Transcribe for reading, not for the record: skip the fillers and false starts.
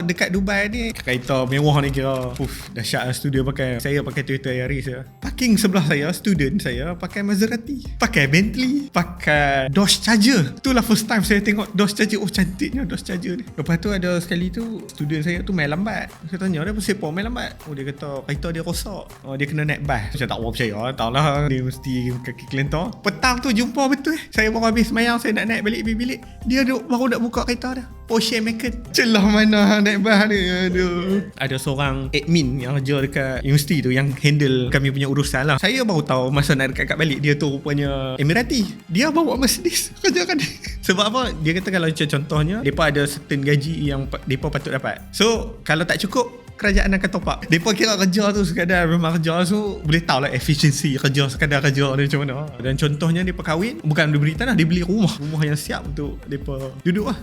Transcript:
Dekat Dubai ni kereta mewah ni kira dahsyat lah studio pakai. Saya pakai Toyota Yaris ya. Parking sebelah saya, student saya pakai Maserati, pakai Bentley, pakai Dodge Charger. Itulah first time saya tengok Dodge Charger. Oh cantiknya Dodge Charger ni. Lepas tu ada sekali tu student saya tu main lambat. Saya tanya dia pasal apa main lambat. Oh dia kata kereta dia rosak. Oh dia kena naik bas. Saya tak mau percaya. Tahulah dia mesti kaki kelentar. Petang tu jumpa betul. Saya baru habis semayang, saya nak naik balik bilik. Dia baru nak buka kereta dah. Porsche Macan. Celah mana naik bas ni. Aduh. Ada seorang admin yang kerja dekat universiti tu yang handle kami punya urusan lah. Saya baru tahu masa nak dekat balik dia tu rupanya Emirati. Dia bawa Mercedes kerja kan. Sebab apa? Dia kata kalau contohnya depa ada certain gaji yang depa patut dapat. So kalau tak cukup, kerajaan akan top up. Depa kira kerja tu sekadar memang kerja, so boleh tahu lah efisiensi kerja sekadar kerja dia macam mana. Dan contohnya depa kahwin, bukan dia beli tanah, dia beli rumah yang siap untuk depa duduk lah.